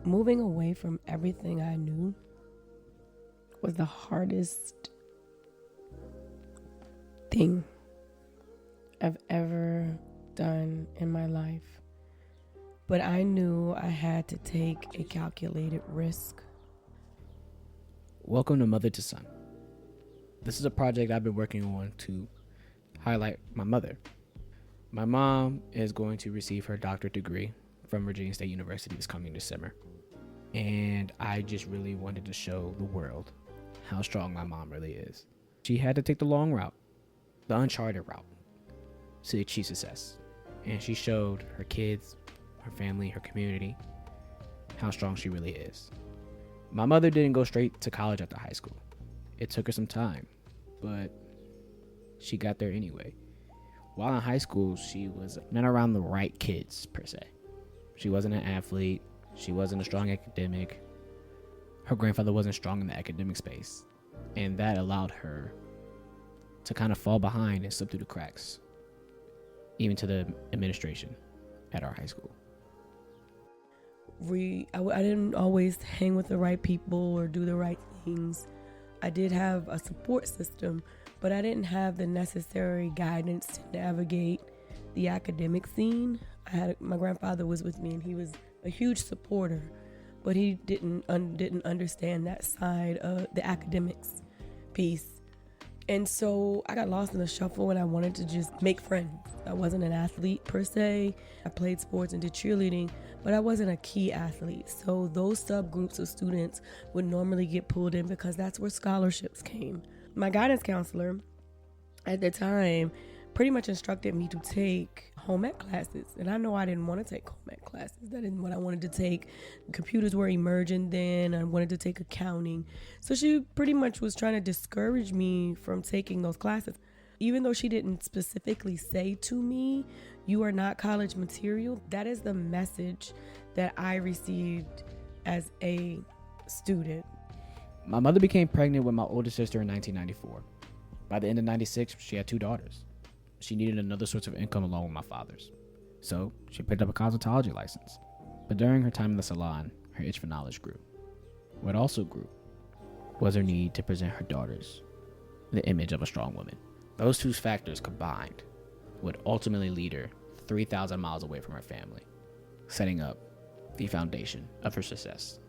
moving away from everything I knew was the hardest thing I've ever done in my life. But I knew I had to take a calculated risk. Welcome to Mother to Son. This is a project I've been working on to highlight my mother. My mom is going to receive her doctorate degree from Virginia State University this coming December. And I just really wanted to show the world how strong my mom really is. She had to take the long route, the uncharted route, to achieve success. And she showed her kids, her family, her community, how strong she really is. My mother didn't go straight to college after high school. It took her some time, but she got there anyway. While in high school, she was not around the right kids, per se. She wasn't an athlete. She wasn't a strong academic. Her grandfather wasn't strong in the academic space. And that allowed her to kind of fall behind and slip through the cracks, even to the administration at our high school. I didn't always hang with the right people or do the right things. I did have a support system, but I didn't have the necessary guidance to navigate the academic scene. My grandfather was with me, and he was a huge supporter, but he didn't understand that side of the academics piece. And so I got lost in the shuffle, and I wanted to just make friends. I wasn't an athlete per se. I played sports and did cheerleading, but I wasn't a key athlete. So those subgroups of students would normally get pulled in because that's where scholarships came. My guidance counselor at the time pretty much instructed me to take home ec classes. And I know I didn't want to take home ec classes. That isn't what I wanted to take. Computers were emerging then. I wanted to take accounting. So she pretty much was trying to discourage me from taking those classes. Even though she didn't specifically say to me, you are not college material, that is the message that I received as a student. My mother became pregnant with my older sister in 1994. By the end of 96, she had 2 daughters. She needed another source of income along with my father's. So she picked up a cosmetology license. But during her time in the salon, her itch for knowledge grew. What also grew was her need to present her daughters the image of a strong woman. Those 2 factors combined would ultimately lead her 3,000 miles away from her family, setting up the foundation of her success.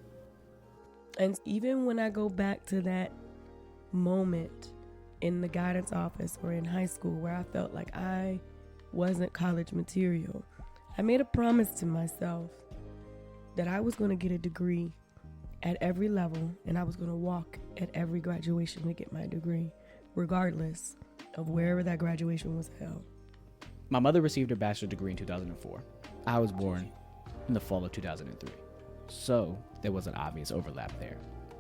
And even when I go back to that moment in the guidance office or in high school where I felt like I wasn't college material, I made a promise to myself that I was going to get a degree at every level, and I was going to walk at every graduation to get my degree, regardless of wherever that graduation was held. My mother received her bachelor's degree in 2004. I was born in the fall of 2003. So there was an obvious overlap there.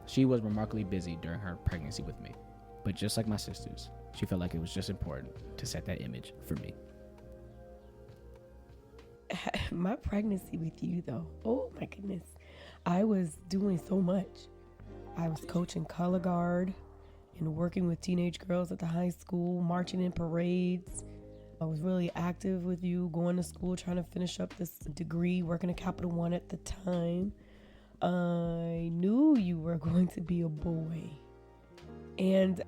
She was remarkably busy during her pregnancy with me. But just like my sisters, she felt like it was just important to set that image for me. My pregnancy with you, though, oh my goodness. I was doing so much. I was coaching color guard and working with teenage girls at the high school, marching in parades. I was really active with you, going to school, trying to finish up this degree, working at Capital One at the time. I knew you were going to be a boy. And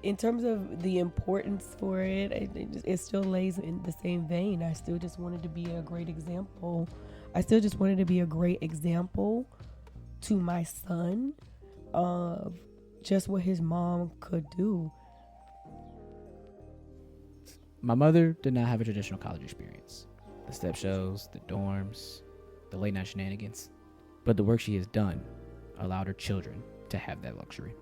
in terms of the importance for it still lays in the same vein. I still just wanted to be a great example. I still just wanted to be a great example to my son of just what his mom could do. My mother did not have a traditional college experience. The step shows, the dorms, the late night shenanigans. But the work she has done allowed her children to have that luxury.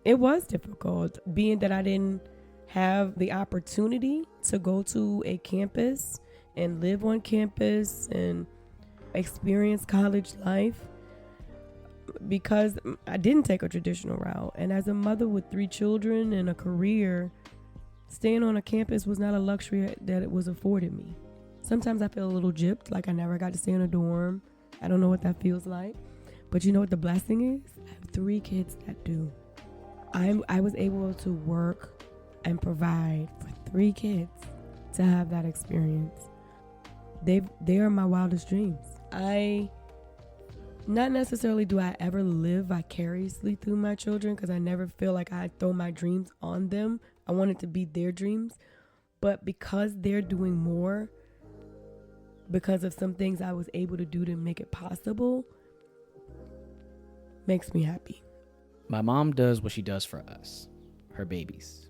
It was difficult, being that I didn't have the opportunity to go to a campus and live on campus and experience college life, because I didn't take a traditional route. And as a mother with 3 children and a career, staying on a campus was not a luxury that it was afforded me. Sometimes I feel a little gypped, like I never got to stay in a dorm. I don't know what that feels like. But you know what the blessing is? I have 3 kids that do. I was able to work and provide for 3 kids to have that experience. They are my wildest dreams. I not necessarily do I ever live vicariously through my children, because I never feel like I throw my dreams on them. I want it to be their dreams. But because they're doing more, because of some things I was able to do to make it possible, makes me happy. My mom does what she does for us, her babies,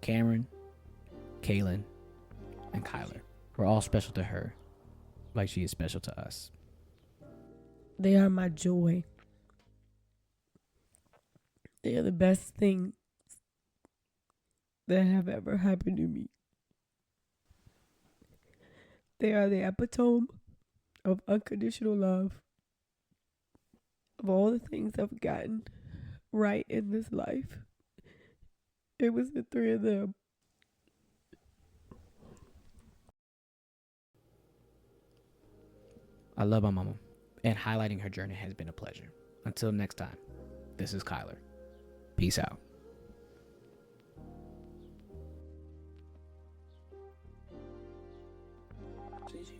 Cameron, Kaylin, and Kyler. We're all special to her, like she is special to us. They are my joy. They are the best thing that have ever happened to me. They are the epitome of unconditional love. Of all the things I've gotten right in this life, it was the three of them. I love my mama, and highlighting her journey has been a pleasure. Until next time, this is Kyler. Peace out. GG.